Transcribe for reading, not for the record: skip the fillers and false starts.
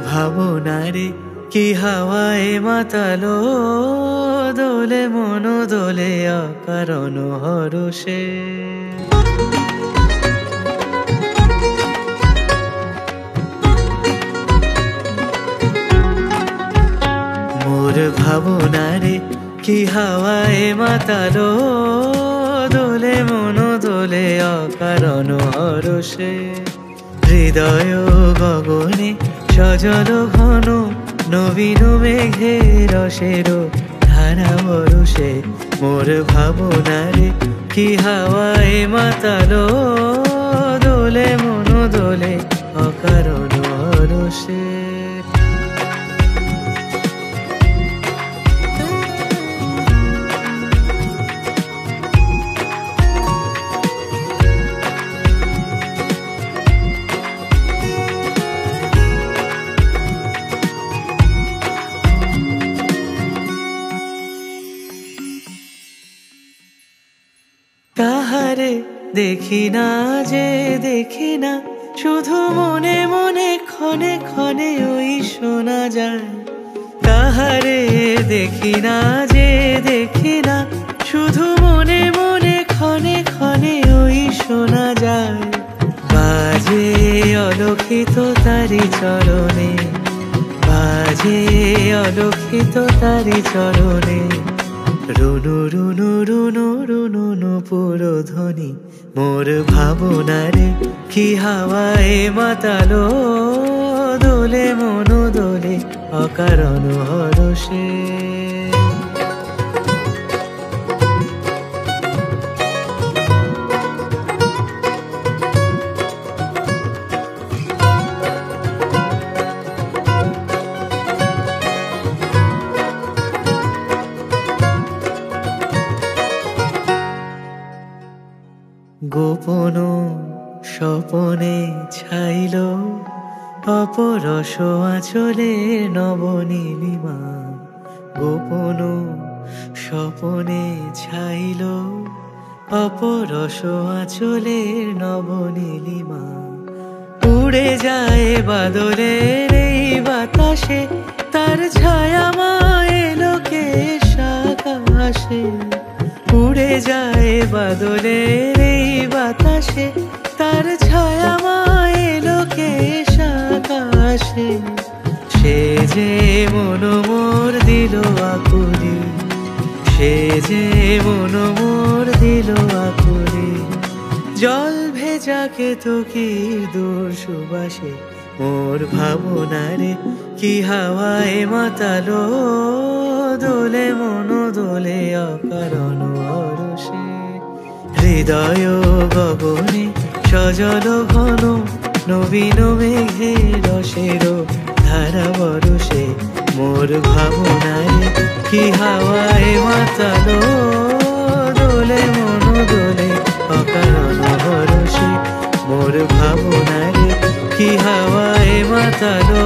ভাবনারে কি হাওয়ায় মাতালো, দোলে মন দোলে অকারণ হরষে। মোর ভাবনারে কি হাওয়ায় মাতালো, দোলে মন দোলে অকারণ হরষে। হৃদয় গগনে সজল ঘন নবীন মেঘের রসের ধারা বরষে। মোর ভাবনারে কি হাওয়ায় মাতালো, দোলে মন দোলে অকারণ হরষে। তাহারে দেখি না যে দেখি না, শুধু মনে মনে ক্ষণে ক্ষণে ওই শোনা যায়। তাহারে দেখি না যে দেখি না, শুধু মনে মনে ক্ষণে ক্ষণে ওই শোনা যায়। বাজে অলক্ষিত তারি চরণে, বাজে অলক্ষিত তারি চরণে। রুনু রুনু রুনু রুনু নূপুর ধ্বনি। মোর ভাবনারে কি হাওয়ায় মাতালো, দোলে মন দোলে অকারণ হরষে। গোপন স্বপনে ছাইল অপরস আঁচলে নবনীলিমা। গোপন স্বপনে ছাইল অপরস আঁচলে নবনীলিমা। উড়ে যায় বাদলের এই বাতাসে, তার ছায়া মায়ে লোকে আকাশে। উড়ে যায় বাদলের এই বাতাসে, তার ছায়া মায়ে লোকে আকাশে। সে যে মন মোর দিল আকুলি, সে যে মন মোর দিল আকুলি। জল ভেজা কেতকীর দূর সুবাসে। মোর ভাবনারে কি হাওয়ায় মাতালো, দোলে মন দোলে অকারণ হরষে। হৃদয় গগনে সজল ঘন নবীন মেঘের রসের ধারা বরষে। মোর ভাবনারে কি হাওয়ায় মাতালো, দোলে মন দোলে অকারণ হরষে। মোর ভাবনারে কি হাওয়ায় মাতালো,